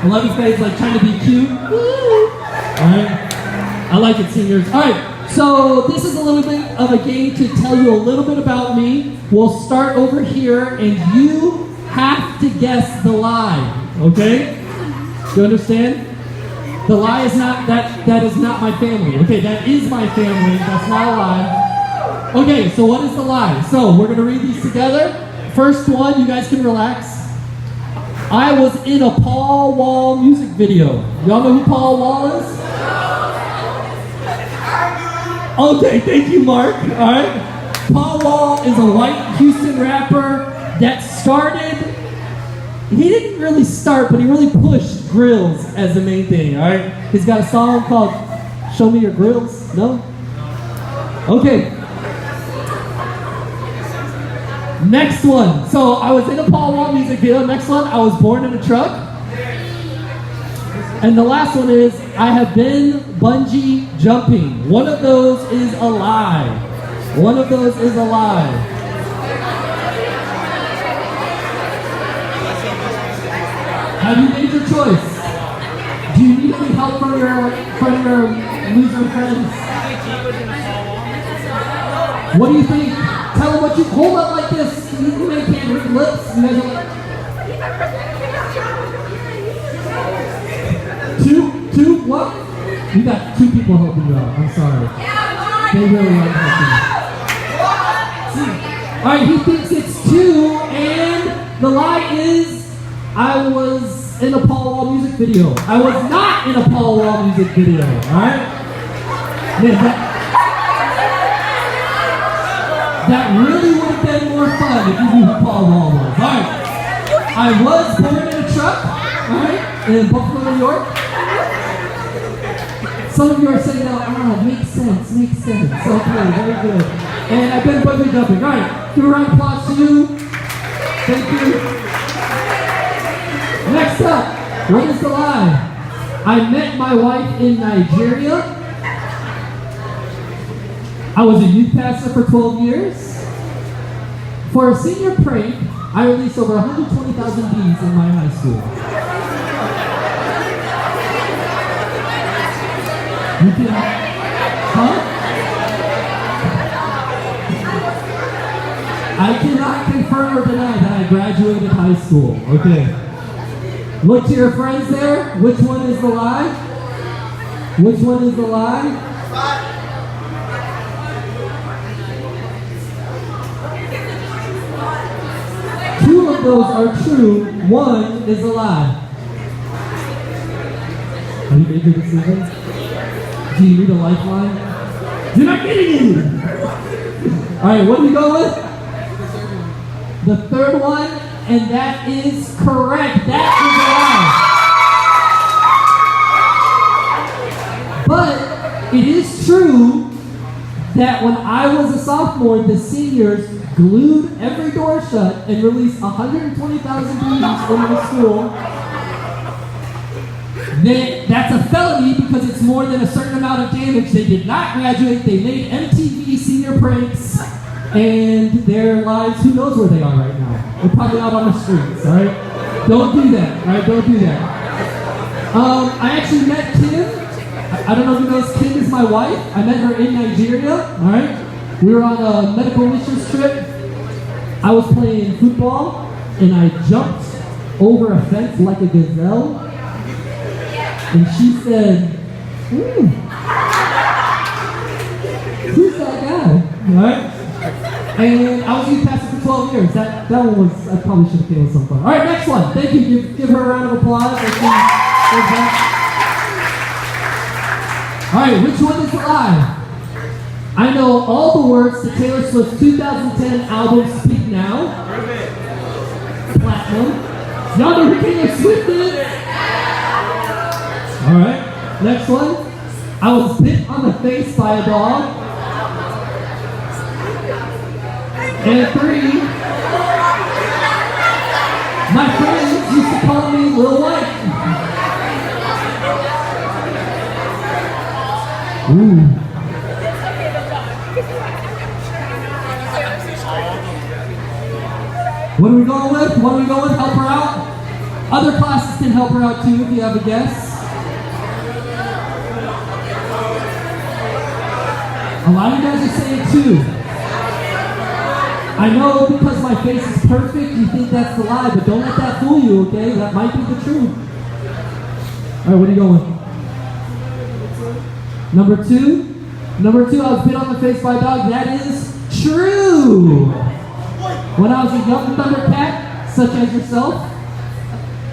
A lot of you guys like trying to be cute. Alright? I like it, seniors. Alright, so this is a little bit of a game to tell you a little bit about me. We'll start over here and you have to guess the lie. Okay? You understand? The lie is not, that is not my family. Okay, that is my family. That's not a lie. Okay, so what is the lie? So we're going to read these together. First one, you guys can relax. I was in a Paul Wall music video. Y'all know who Paul Wall is? Okay, thank you, Mark. All right. Paul Wall is a white Houston rapper that started. He didn't really start, but he really pushed grills as the main thing. All right. He's got a song called "Show Me Your Grills." No. Okay. Next one. So I was in a Paul Wall music video. Next one, I was born in a truck. And the last one is, I have been bungee jumping. One of those is a lie. One of those is a lie. Have you made your choice? Do you need any help from your loser friends? What do you think? Tell them what you hold up like this. You make can't read lips. You guys are like, two, what? You got two people helping you out. I'm sorry. They really are helping. Alright, he thinks it's two, and the lie is I was in a Paul Wall music video. I was not in a Paul Wall music video. Alright? That really would have been more fun if you knew who Paul Wall was. Alright. I was born in a truck, alright, in Buffalo, New York. Some of you are saying now, makes sense. Okay, very good. And I've been bungee jumping. Alright, give a round of applause to you. Thank you. Next up, what is the lie? I met my wife in Nigeria. I was a youth pastor for 12 years. For a senior prank, I released over 120,000 bees in my high school. You can, I cannot confirm or deny that I graduated high school. Okay. Look to your friends there. Which one is the lie? Which one is the lie? Two of those are true, one is a lie. Have you made your decision? Do you need a lifeline? You're not getting it! Alright, what do we go with? The third one, and that is correct. That is a lie. But it is true that when I was a sophomore, the seniors glued every door shut and released 120,000 bees in the school. That's a felony because it's more than a certain amount of damage. They did not graduate. They made MTV senior pranks, and their lives, who knows where they are right now? They're probably out on the streets, all right? Don't do that, all right? Don't do that. I actually met Kim. I don't know if you know this. Kim is my wife. I met her in Nigeria, all right? We were on a medical missions trip. I was playing football, and I jumped over a fence like a gazelle. And she said, who's that guy? Right? And I was youth pastor for 12 years. That one was, I probably should have came with some fun. All right, next one. Thank you. Give her a round of applause. All right, which one is the lie? I know all the words to Taylor Swift's 2010 album, Speak Now. Platinum. Y'all know who Taylor Swift is? Alright, next one. I was bit on the face by a dog. And 3. My friends used to call me Lil White. Ooh. What are we going with? Help her out. Other classes else can help her out too if you have a guess. A lot of you guys are saying 2. I know because my face is perfect, you think that's the lie, but don't let that fool you, okay? That might be the truth. All right, what are you going? Number 2? Number 2, I was bit on the face by a dog. That is true. When I was a young Thundercat, such as yourself,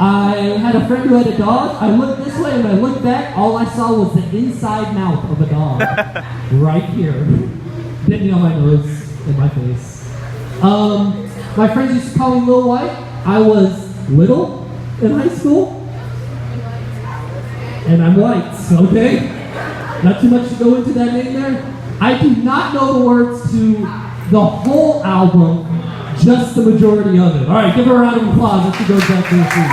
I had a friend who had a dog. I looked this way and when I looked back, all I saw was the inside mouth of a dog. Right here. Bit me on my nose and my face. My friends used to call me Lil White. I was little in high school. And I'm white, okay? Not too much to go into that name there. I do not know the words to the whole album, just the majority of it. All right, give her a round of applause as she goes back to her seat.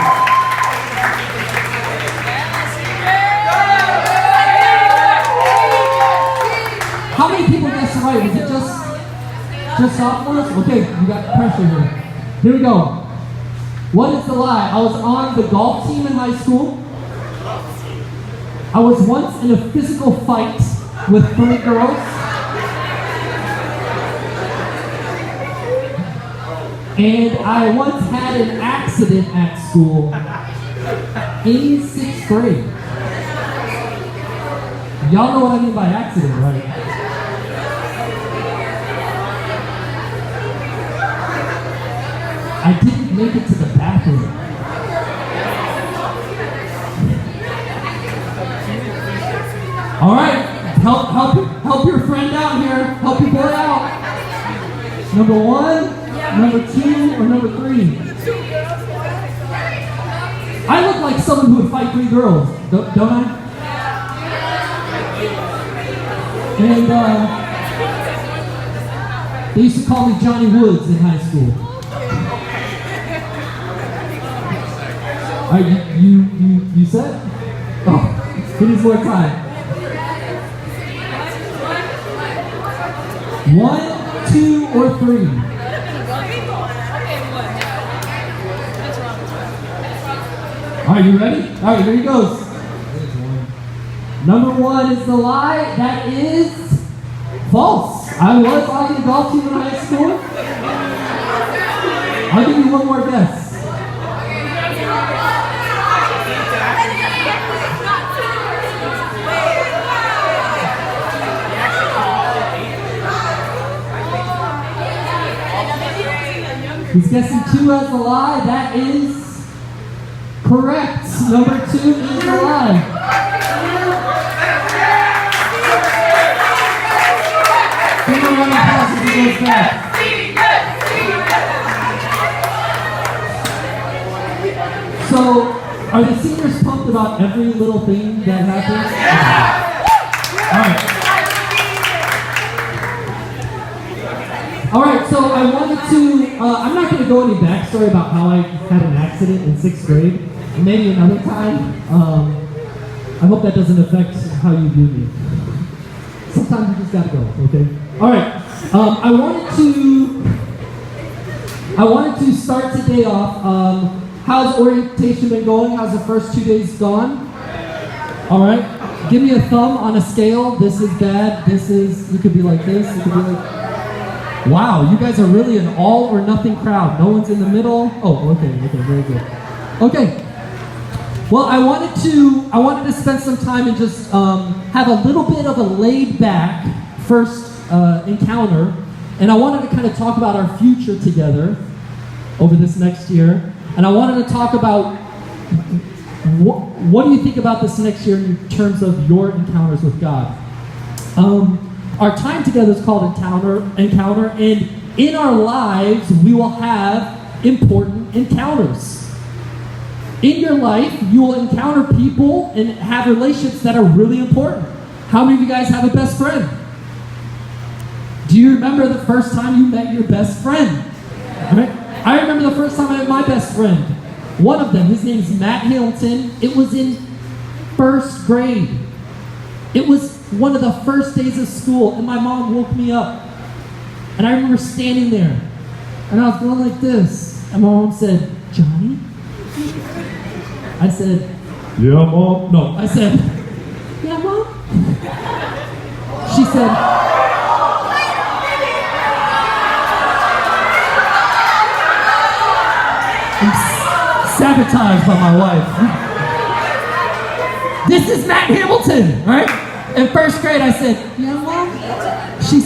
How many people guessed it right? Was it just sophomores? Okay, you got pressure here. Here we go. What is the lie? I was on the golf team in high school. I was once in a physical fight with 3 girls. And I once had an accident at school in 6th grade. Y'all know what I mean by accident, right? I didn't make it to the bathroom. All right, help your friend out here. Help your boy out. Number 1, number 2, or number 3? I look like someone who would fight 3 girls, don't I? And they used to call me Johnny Woods in high school. You said? Oh, give me more time. 1, 2, or 3? All right, you ready? All right, here he goes. Number 1 is the lie. That is false. I was on the golf team in high school. I'll give you one more guess. He's guessing 2 as a lie. That is correct. Number 2 is a lie. Give him a round of applause as he goes back. So, are the seniors pumped about every little thing that happens? All right. All right, so I wanted to, I'm not going to go any backstory about how I had an accident in 6th grade. Maybe another time. I hope that doesn't affect how you view me. Sometimes you just got to go, okay? All right, I wanted to start today off. How's orientation been going? How's the first 2 days gone? All right, give me a thumb on a scale. This is bad. This is, you could be like this. You could be like, wow, you guys are really an all or nothing crowd. No one's in the middle. Oh, okay, very good. Okay. Well, I wanted to spend some time and just have a little bit of a laid back first encounter, and I wanted to kind of talk about our future together over this next year, and I wanted to talk about what do you think about this next year in terms of your encounters with God. Our time together is called Encounter, and in our lives, we will have important encounters. In your life, you will encounter people and have relationships that are really important. How many of you guys have a best friend? Do you remember the first time you met your best friend? Right? I remember the first time I met my best friend. One of them, his name is Matt Hamilton. It was in 1st grade. It was one of the first days of school, and my mom woke me up. And I remember standing there, and I was going like this. And my mom said, "Johnny?" I said, yeah, Mom. No, I said, yeah, Mom. She said, I'm sabotaged by my wife. This is Matt Hamilton, right? In first grade, I said, yeah, Mom. She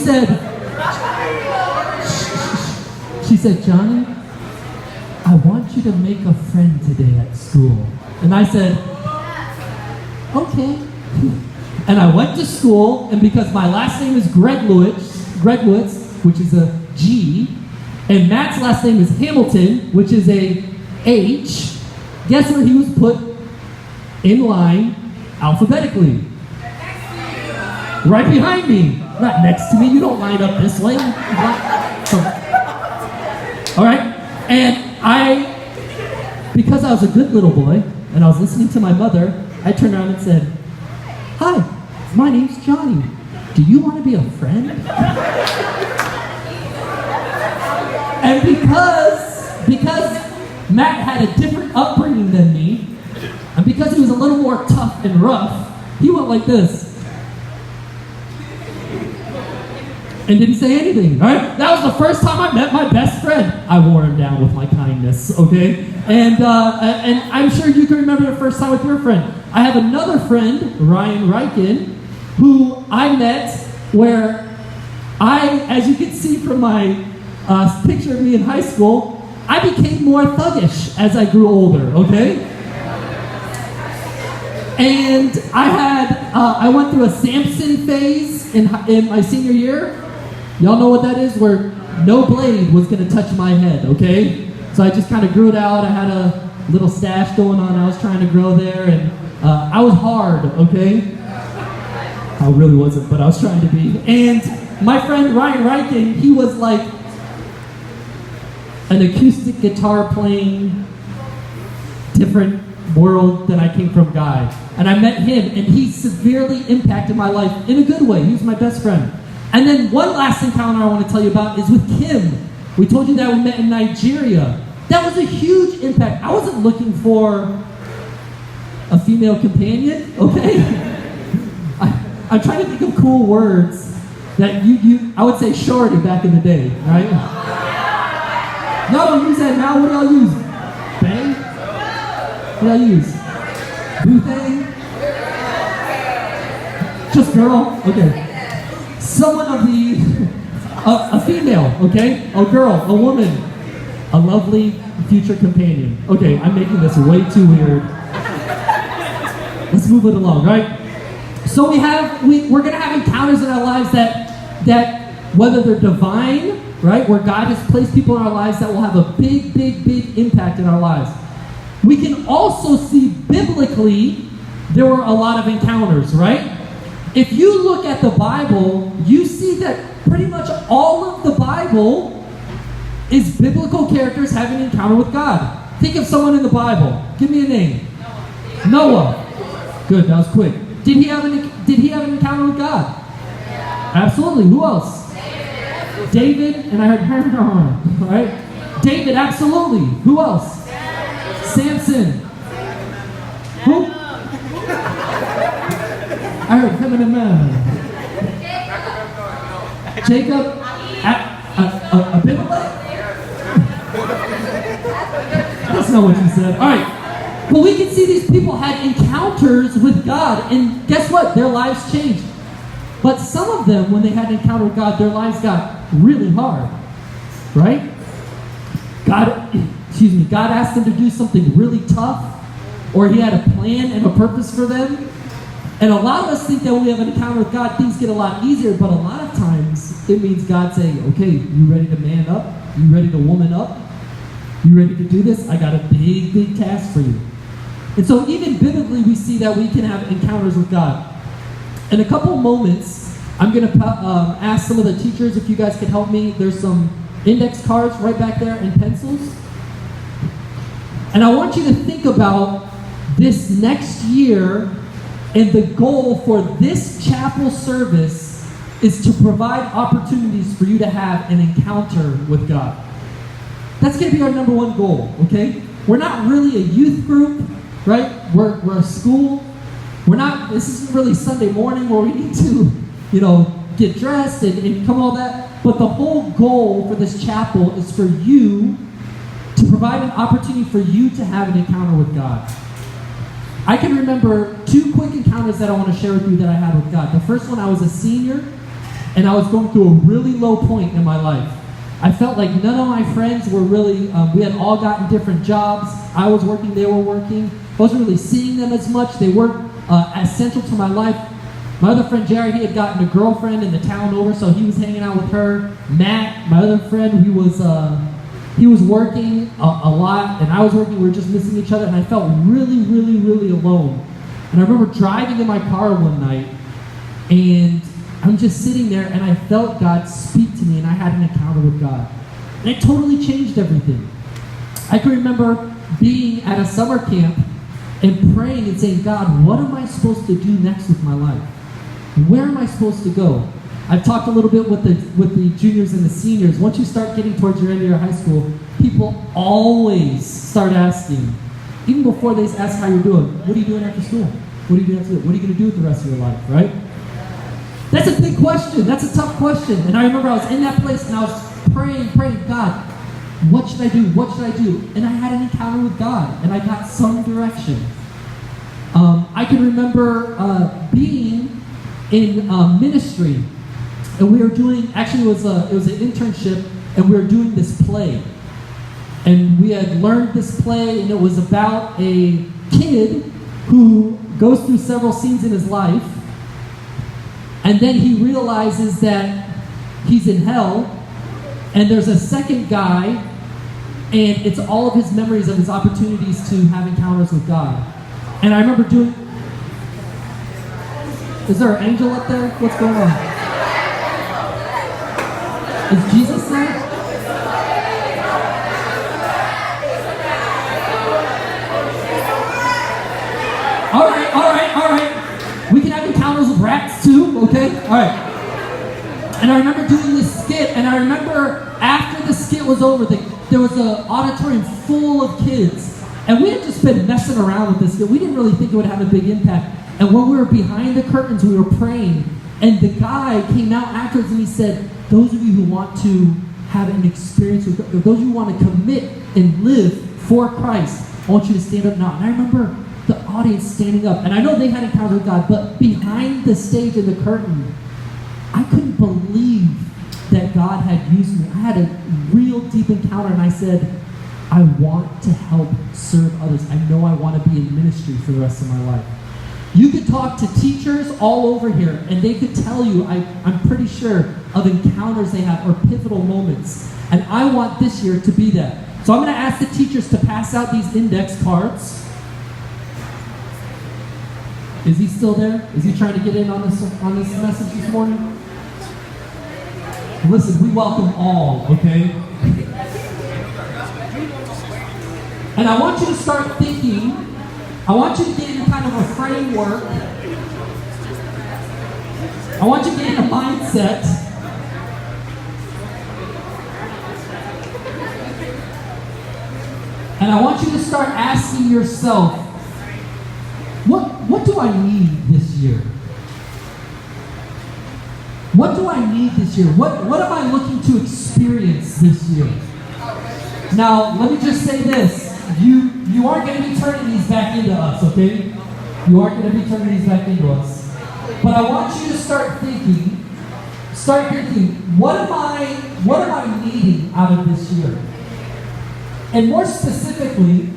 said, Johnny, I want you to make a friend today at school. And I said, okay. And I went to school, and because my last name is Gregowitz, which is a G, and Matt's last name is Hamilton, which is a H, guess where he was put in line alphabetically? Right behind me. Not next to me. You don't line up this way. All right? And because I was a good little boy, and I was listening to my mother, I turned around and said, hi, my name's Johnny. Do you want to be a friend? And because Matt had a different upbringing than me, and because he was a little more tough and rough, he went like this. And didn't say anything, all right? That was the first time I met my best friend. I wore him down with my kindness, okay? And I'm sure you can remember the first time with your friend. I have another friend, Ryan Riken, who I met where as you can see from my picture of me in high school, I became more thuggish as I grew older, okay? And I went through a Samson phase in my senior year. Y'all know what that is? Where no blade was going to touch my head, okay? So I just kind of grew it out. I had a little stash going on. I was trying to grow there, and I was hard, okay? I really wasn't, but I was trying to be. And my friend Ryan Riken, he was like an acoustic guitar playing, different world than I came from guy. And I met him, and he severely impacted my life in a good way. He was my best friend. And then one last encounter I want to tell you about is with Kim. We told you that we met in Nigeria. That was a huge impact. I wasn't looking for a female companion, okay? I'm trying to think of cool words that I would say shorty back in the day, right? Y'all don't use that now. What do y'all use? Bang? What do y'all use? Boo thing? Just girl? Okay. Someone of a female, okay? A girl, a woman, a lovely future companion. Okay, I'm making this way too weird. Let's move it along, right? So we're gonna have encounters in our lives that whether they're divine, right, where God has placed people in our lives that will have a big, big, big impact in our lives. We can also see biblically there were a lot of encounters, right? If you look at the Bible, you see that pretty much all of the Bible is biblical characters having an encounter with God. Think of someone in the Bible. Give me a name. Noah. Good, that was quick. Did he have an encounter with God? Absolutely. Who else? David, and I heard her, right? David, absolutely. Who else? Samson. Who? I heard him and a man. Jacob, Abimelech? That's not what you said. All right. But we can see these people had encounters with God, and guess what? Their lives changed. But some of them, when they had an encounter with God, their lives got really hard, right? God asked them to do something really tough, or he had a plan and a purpose for them. And a lot of us think that when we have an encounter with God, things get a lot easier, but a lot of times it means God saying, okay, you ready to man up? You ready to woman up? You ready to do this? I got a big, big task for you. And so even biblically, we see that we can have encounters with God. In a couple moments, I'm going to ask some of the teachers if you guys can help me. There's some index cards right back there and pencils. And I want you to think about this next year, and the goal for this chapel service is to provide opportunities for you to have an encounter with God. That's going to be our number one goal, okay? We're not really a youth group. right? We're at school. This isn't really Sunday morning where we need to, get dressed and come all that. But the whole goal for this chapel is for you to provide an opportunity for you to have an encounter with God. I can remember 2 quick encounters that I want to share with you that I had with God. The first one, I was a senior, and I was going through a really low point in my life. I felt like none of my friends were really, we had all gotten different jobs. I was working, they were working. I wasn't really seeing them as much. They weren't as central to my life. My other friend, Jerry, he had gotten a girlfriend in the town over, so he was hanging out with her. Matt, my other friend, he was working a lot, and I was working. We were just missing each other, and I felt really, really, really alone. And I remember driving in my car one night, and I'm just sitting there, and I felt God speak to me, and I had an encounter with God. And it totally changed everything. I can remember being at a summer camp and praying and saying, God, what am I supposed to do next with my life? Where am I supposed to go? I've talked a little bit with the juniors and the seniors. Once you start getting towards your end of your high school, people always start asking, even before they ask how you're doing, what are you doing after school? What are you doing after school? What are you going to do with the rest of your life, right? That's a big question. That's a tough question. And I remember I was in that place and I was praying, God, what should I do? What should I do? And I had an encounter with God, and I got some direction. I can remember being in ministry, and we were doing, actually it was an internship, and we were doing this play. And we had learned this play, and it was about a kid who goes through several scenes in his life, and then he realizes that he's in hell, and there's a second guy, and it's all of his memories of his opportunities to have encounters with God. And I remember doing... Is there an angel up there? What's going on? Is Jesus there? All right. We can have encounters with rats too, okay? All right. And I remember doing this skit, and I remember after the skit was over, there was an auditorium full of kids, and we had just been messing around with this skit. We didn't really think it would have a big impact. And when we were behind the curtains, we were praying, and the guy came out afterwards and he said, those of you who want to have an experience with God, or those of you who want to commit and live for Christ, I want you to stand up now. And I remember the audience standing up, and I know they had encountered with God, but behind the stage and the curtain, I couldn't believe that God had used me. I had a real deep encounter, and I said, I want to help serve others. I know I want to be in ministry for the rest of my life. You could talk to teachers all over here, and they could tell you, I'm pretty sure, of encounters they have or pivotal moments. And I want this year to be that. So I'm going to ask the teachers to pass out these index cards. Is he still there? Is he trying to get in on this message this morning? Listen, we welcome all, okay? And I want you to start thinking, I want you to get in kind of a framework. I want you to get in a mindset. And I want you to start asking yourself, what do I need this year? What do I need this year? What am I looking to experience this year? Now, let me just say this. You aren't going to be turning these back into us, okay? You aren't going to be turning these back into us. But I want you to start thinking, what am I needing out of this year? And more specifically,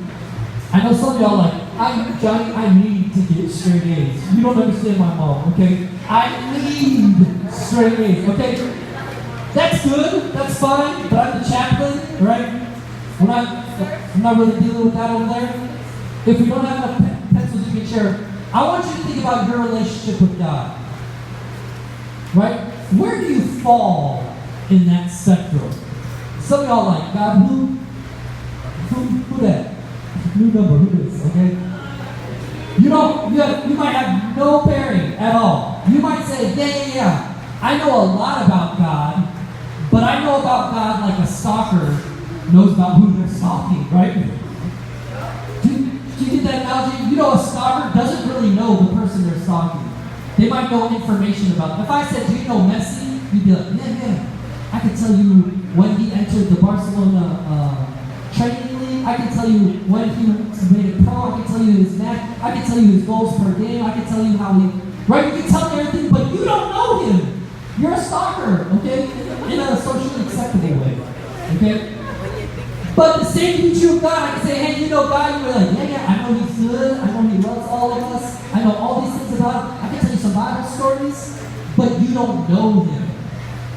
I know some of y'all are like, Johnny, I need to get straight A's. You don't understand my mom, okay? I need straight A's, okay? That's good, that's fine, but I'm the chaplain, right? I'm not really dealing with that over there. If we don't have enough pencils you can share, I want you to think about your relationship with God. Right? Where do you fall in that spectrum? Some of y'all like, God, who that? New number, who is, okay? You might have no bearing at all. You might say, yeah. I know a lot about God, but I know about God like a stalker knows about who they're stalking, right? Do you get that analogy? know, a stalker doesn't really know the person they're stalking. They might know information about them. If I said, do you know Messi? You'd be like, yeah. I can tell you when he entered the Barcelona training league. I can tell you when he made it pro. I can tell you his match. I can tell you his goals per game. I can tell you how he, right? You can tell me everything, but you don't know him. You're a stalker, okay? In a socially acceptable way, okay? But the same can be true of God. I can say, hey, you know God? You're like, yeah, I know he's good. I know he loves all of us. I know all these things about him. I can tell you some Bible stories, but you don't know him,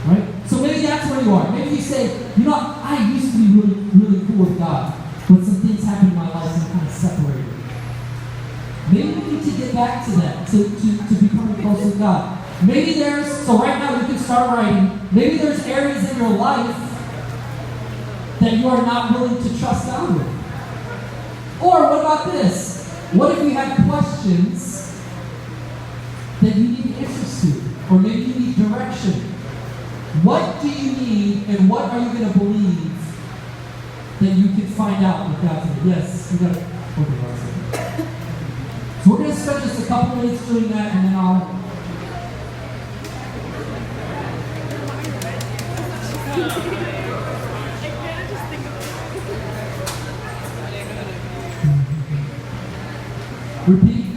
right? So maybe that's where you are. Maybe you say, you know, I used to be really, really cool with God, but some things happened in my life and I'm kind of separated. Maybe we need to get back to that, to becoming close with God. Maybe so right now you can start writing, maybe there's areas in your life that you are not willing to trust God with. Or what about this? What if you have questions that you need answers to? Or maybe you need direction. What do you need and what are you going to believe that you can find out with God today? Yes, you got it. Okay, so we're going to spend just a couple minutes doing that and then I'll... Repeat